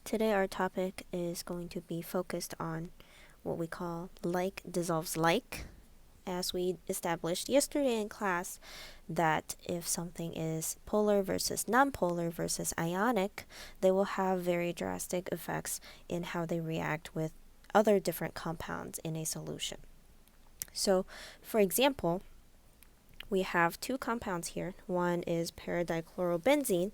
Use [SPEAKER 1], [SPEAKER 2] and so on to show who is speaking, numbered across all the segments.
[SPEAKER 1] Today our topic is going to be focused on what we call like dissolves like. As we established yesterday in class, that if something is polar versus nonpolar versus ionic, they will have very drastic effects in how they react with other different compounds in a solution. So, for example, we have two compounds here. One is paradichlorobenzene,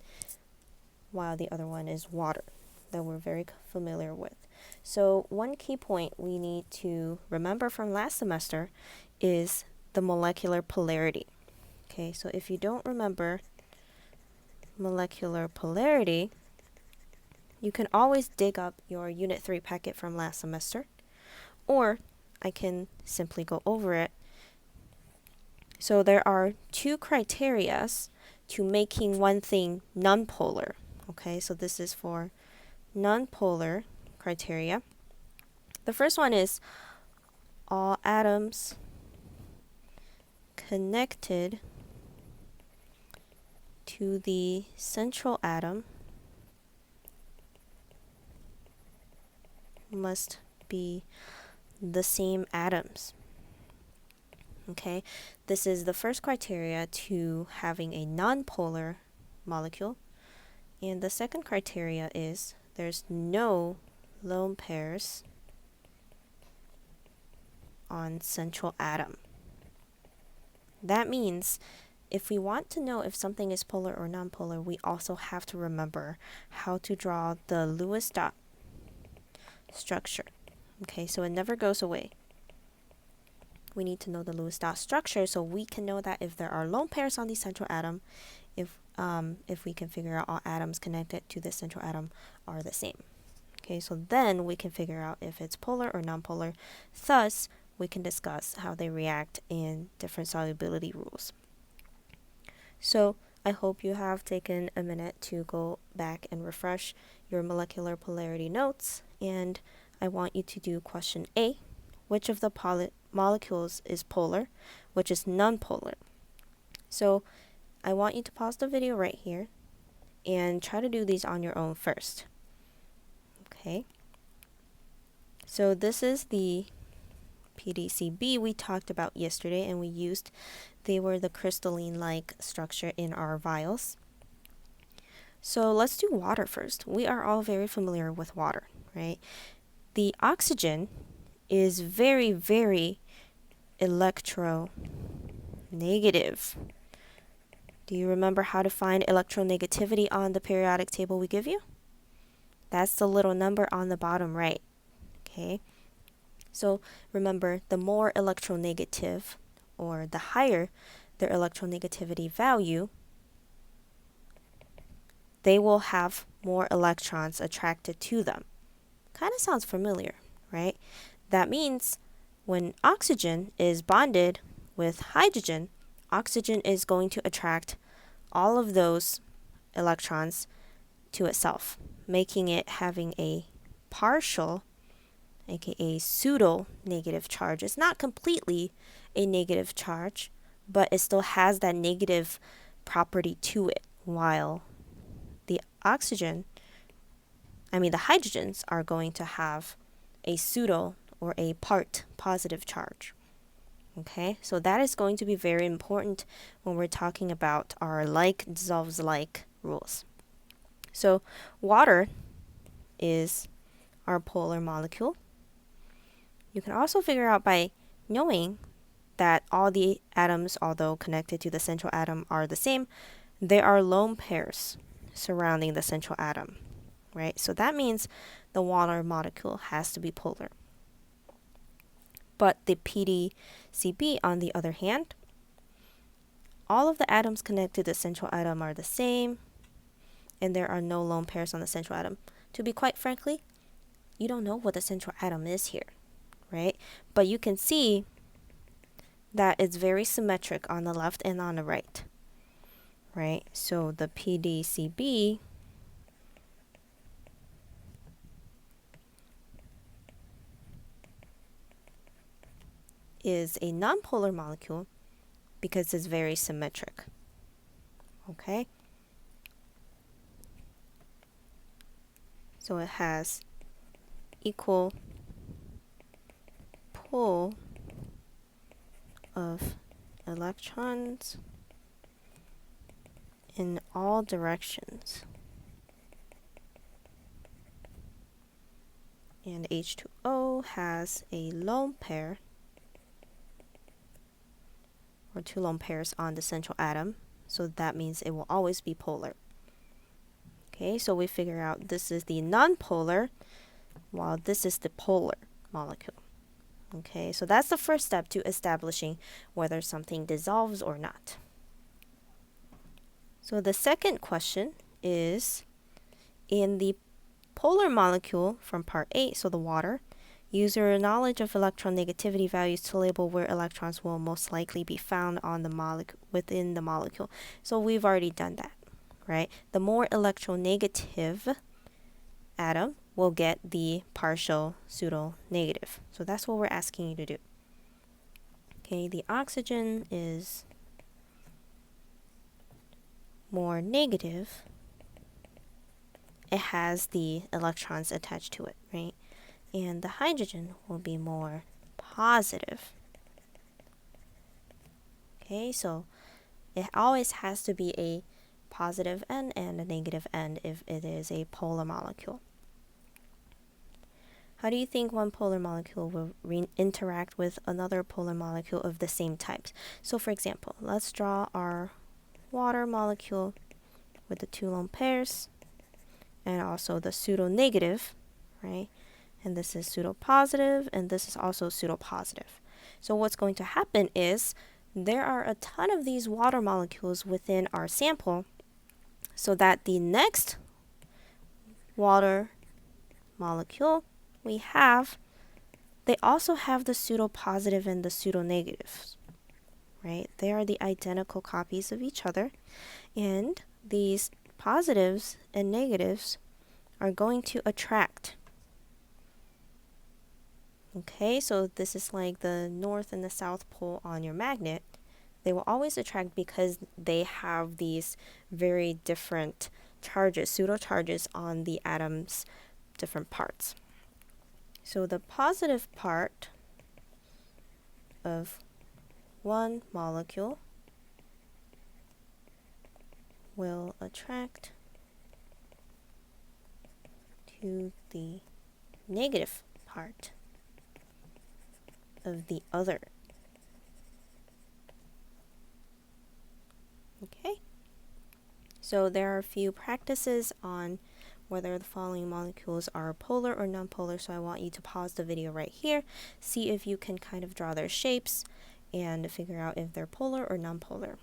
[SPEAKER 1] while the other one is water that we're very familiar with. So one key point we need to remember from last semester is the molecular polarity. Okay, so if you don't remember molecular polarity, you can always dig up your Unit 3 packet from last semester, or I can simply go over it. So there are two criteria to making one thing nonpolar. Okay, so this is for nonpolar criteria. The first one is all atoms connected to the central atom must be the same atoms. Okay, this is the first criteria to having a nonpolar molecule. And the second criteria is there's no lone pairs on central atom. That means if we want to know if something is polar or nonpolar, we also have to remember how to draw the Lewis dot structure. Okay, so it never goes away. We need to know the Lewis dot structure so we can know that if there are lone pairs on the central atom, if we can figure out all atoms connected to the central atom are the same. Okay, so then we can figure out if it's polar or nonpolar. Thus, we can discuss how they react in different solubility rules. So I hope you have taken a minute to go back and refresh your molecular polarity notes, and I want you to do question A. Which of the molecules is polar, which is nonpolar? So I want you to pause the video right here and try to do these on your own first. Okay. So this is the PDCB we talked about yesterday, and they were the crystalline-like structure in our vials. So let's do water first. We are all very familiar with water, right? The oxygen is very, very electronegative. Do you remember how to find electronegativity on the periodic table we give you? That's the little number on the bottom right. Okay. So remember, the more electronegative, or the higher their electronegativity value, they will have more electrons attracted to them. Kind of sounds familiar, right? That means when oxygen is bonded with hydrogen, oxygen is going to attract all of those electrons to itself, making it having a partial, aka pseudo-negative charge. It's not completely a negative charge, but it still has that negative property to it, while the hydrogens are going to have a pseudo or a part positive charge. Okay, so that is going to be very important when we're talking about our like dissolves like rules. So water is our polar molecule. You can also figure out by knowing that all the atoms, although connected to the central atom, are the same, there are lone pairs surrounding the central atom, right? So that means the water molecule has to be polar. But the PDCB, on the other hand, all of the atoms connected to the central atom are the same, and there are no lone pairs on the central atom. To be quite frankly, you don't know what the central atom is here, right? But you can see that it's very symmetric on the left and on the right, right? So the PDCB is a nonpolar molecule because it's very symmetric. Okay? So it has equal pull of electrons in all directions. And H2O has a lone pair, or two lone pairs on the central atom, so that means it will always be polar. Okay, so we figure out this is the nonpolar, while this is the polar molecule. Okay, so that's the first step to establishing whether something dissolves or not. So the second question is, in the polar molecule from part 8, so the water, use your knowledge of electronegativity values to label where electrons will most likely be found on the within the molecule. So we've already done that, right? The more electronegative atom will get the partial pseudo-negative. So that's what we're asking you to do. Okay, the oxygen is more negative. It has the electrons attached to it, right? And the hydrogen will be more positive. Okay, so it always has to be a positive end and a negative end if it is a polar molecule. How do you think one polar molecule will interact with another polar molecule of the same type? So for example, let's draw our water molecule with the two lone pairs and also the pseudo-negative, right? And this is pseudo-positive, and this is also pseudo-positive. So what's going to happen is there are a ton of these water molecules within our sample, so that the next water molecule we have, they also have the pseudo-positive and the pseudo-negatives, right? They are the identical copies of each other, and these positives and negatives are going to attract. Okay, so this is like the north and the south pole on your magnet. They will always attract because they have these very different charges, pseudo-charges on the atom's different parts. So the positive part of one molecule will attract to the negative part of the other. Okay, so there are a few practices on whether the following molecules are polar or nonpolar, so I want you to pause the video right here, see if you can kind of draw their shapes and figure out if they're polar or nonpolar.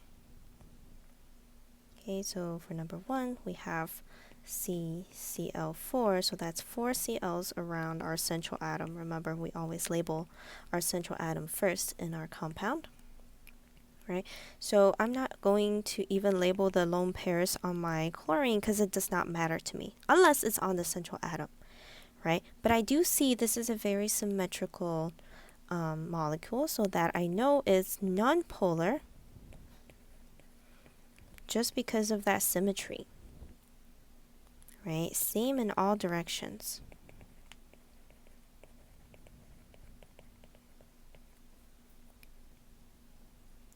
[SPEAKER 1] Okay, so for number 1, we have CCl4, so that's 4 Cl's around our central atom. Remember, we always label our central atom first in our compound, right? So I'm not going to even label the lone pairs on my chlorine because it does not matter to me, unless it's on the central atom, right? But I do see this is a very symmetrical molecule, so that I know it's nonpolar just because of that symmetry, right? Same in all directions.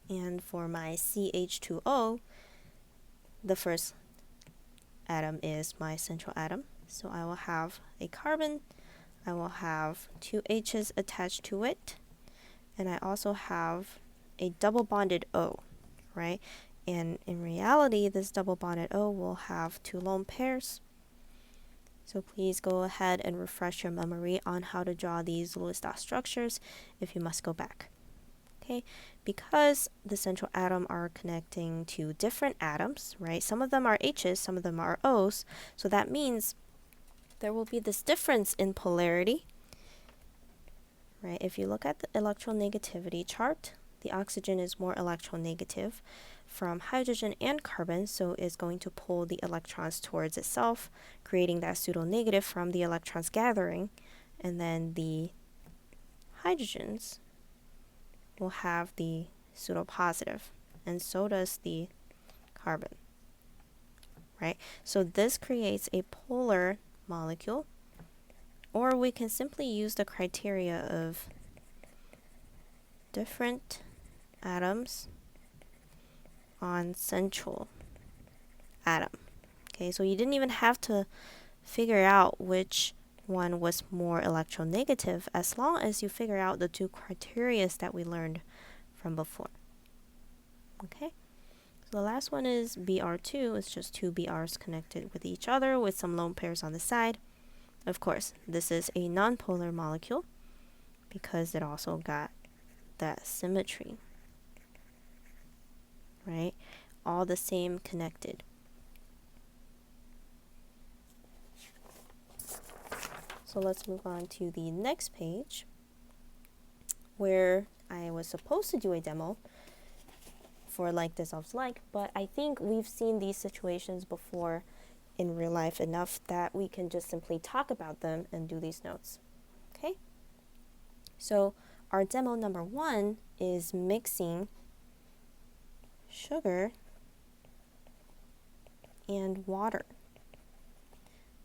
[SPEAKER 1] And for my CH2O, the first atom is my central atom. So I will have a carbon, I will have 2 H's attached to it, and I also have a double bonded O, right? And in reality, this double bonded O will have 2 lone pairs. So please go ahead and refresh your memory on how to draw these Lewis dot structures if you must go back. Okay, because the central atom are connecting to different atoms, right? Some of them are H's, some of them are O's. So that means there will be this difference in polarity, right? If you look at the electronegativity chart, the oxygen is more electronegative from hydrogen and carbon, so it's going to pull the electrons towards itself, creating that pseudo-negative from the electrons gathering, and then the hydrogens will have the pseudo-positive, and so does the carbon, right? So this creates a polar molecule, or we can simply use the criteria of different atoms on central atom. Okay, so you didn't even have to figure out which one was more electronegative as long as you figure out the two criteria that we learned from before. Okay, so the last one is Br2. It's just two Brs connected with each other with some lone pairs on the side. Of course, this is a nonpolar molecule because it also got that symmetry, right? All the same connected. So let's move on to the next page where I was supposed to do a demo for like dissolves like, but I think we've seen these situations before in real life enough that we can just simply talk about them and do these notes. Okay? So our demo number 1 is mixing sugar and water.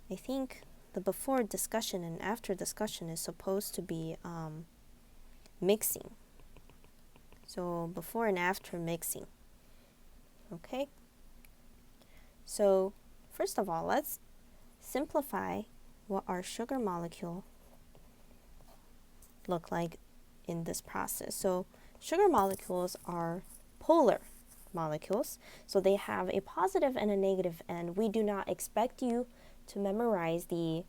[SPEAKER 1] I think the before discussion and after discussion is supposed to be mixing. So before and after mixing. Okay? So first of all, let's simplify what our sugar molecule look like in this process. So sugar molecules are polar molecules. So they have a positive and a negative end. We do not expect you to memorize the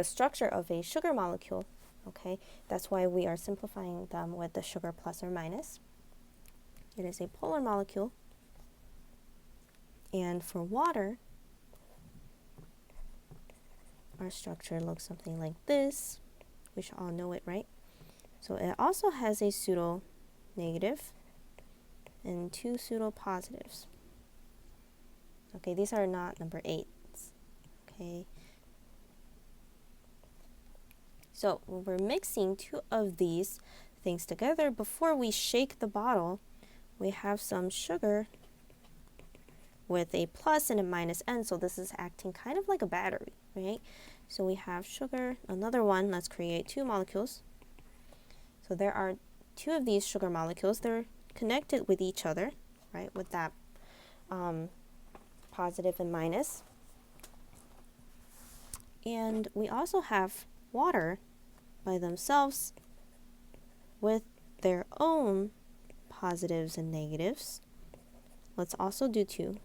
[SPEAKER 1] structure of a sugar molecule. Okay, that's why we are simplifying them with the sugar plus or minus. It is a polar molecule. And for water, our structure looks something like this. We should all know it, right? So it also has a pseudo negative and two pseudo positives. Okay, these are not number 8s. Okay. So when we're mixing two of these things together, before we shake the bottle, we have some sugar with a plus and a minus end. So this is acting kind of like a battery, right? So we have sugar, another one. Let's create two molecules. So there are two of these sugar molecules. They're connected with each other, right? With that positive and minus. And we also have water by themselves with their own positives and negatives. Let's also do 2.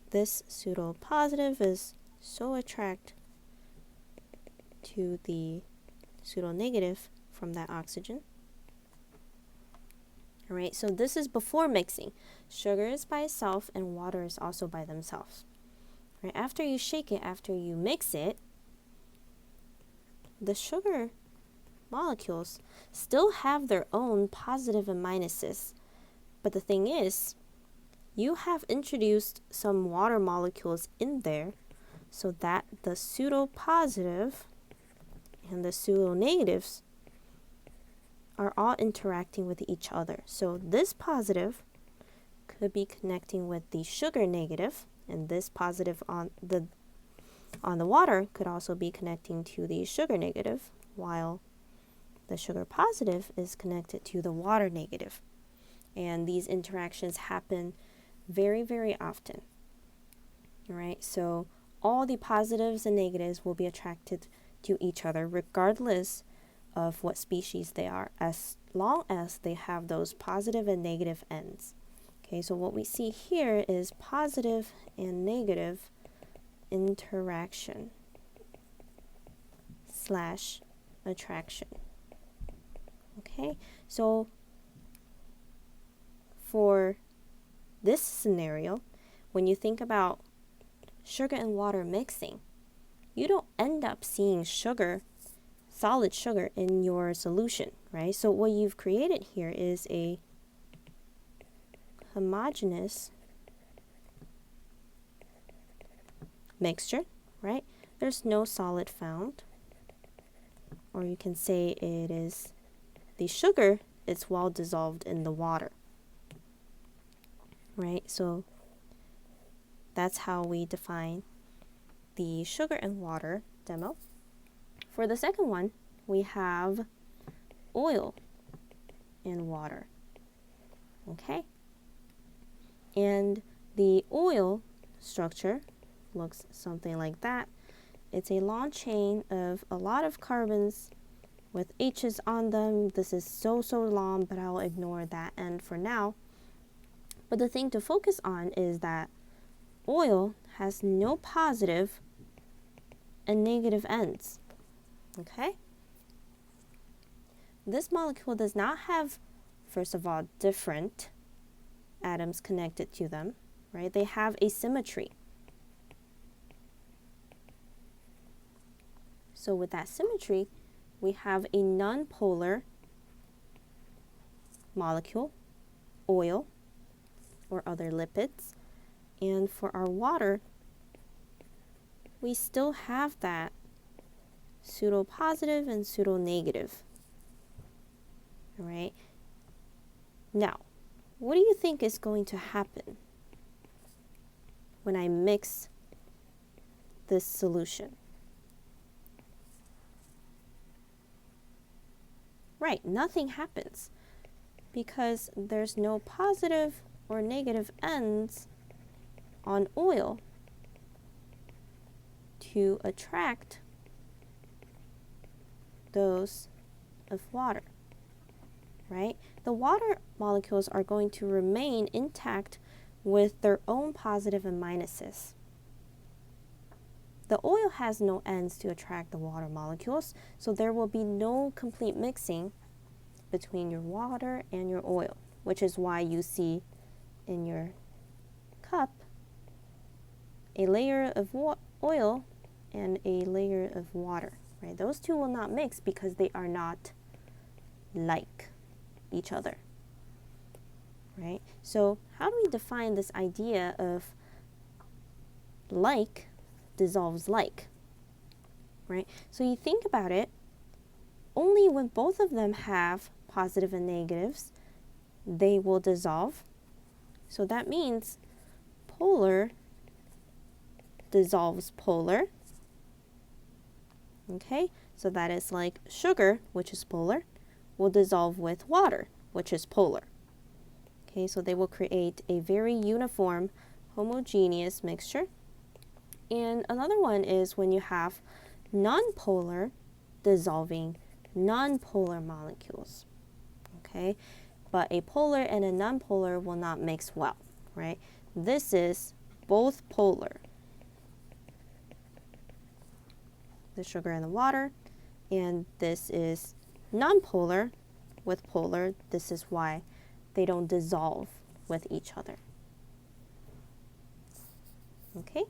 [SPEAKER 1] This pseudo positive is so attracted to the pseudo negative from that oxygen. All right, so this is before mixing. Sugar is by itself and water is also by themselves. Right, after you shake it, after you mix it, the sugar molecules still have their own positive and minuses. But the thing is, you have introduced some water molecules in there so that the pseudo positive and the pseudo negatives are all interacting with each other. So this positive could be connecting with the sugar negative, and this positive on the water could also be connecting to the sugar negative, while the sugar positive is connected to the water negative. And these interactions happen very, very often. All right, so all the positives and negatives will be attracted to each other regardless of what species they are, as long as they have those positive and negative ends. Okay, so what we see here is positive and negative interaction / attraction. Okay, so for this scenario, when you think about sugar and water mixing, you don't end up seeing sugar, solid sugar in your solution, right? So what you've created here is a homogeneous mixture, right? There's no solid found, or you can say it is the sugar is well dissolved in the water, right? So that's how we define the sugar and water demo. For the second one, we have oil and water, okay? And the oil structure looks something like that. It's a long chain of a lot of carbons with H's on them. This is so long, but I'll ignore that end for now. But the thing to focus on is that oil has no positive and negative ends, okay? This molecule does not have, first of all, different atoms connected to them, right? They have asymmetry. So with that symmetry, we have a nonpolar molecule, oil, or other lipids. And for our water, we still have that pseudo-positive and pseudo-negative. All right? Now, what do you think is going to happen when I mix this solution? Right, nothing happens because there's no positive or negative ends on oil to attract those of water, right? The water molecules are going to remain intact with their own positive and minuses. The oil has no ends to attract the water molecules, so there will be no complete mixing between your water and your oil, which is why you see in your cup a layer of oil and a layer of water, right? Those two will not mix because they are not like each other, right? So how do we define this idea of like dissolves like, right? So you think about it, only when both of them have positive and negatives, they will dissolve. So that means polar dissolves polar. Okay, so that is like sugar, which is polar, will dissolve with water, which is polar. Okay, so they will create a very uniform, homogeneous mixture. And another one is when you have nonpolar dissolving nonpolar molecules. Okay, but a polar and a nonpolar will not mix well, right? This is both polar, the sugar and the water, and this is nonpolar with polar. This is why they don't dissolve with each other. Okay.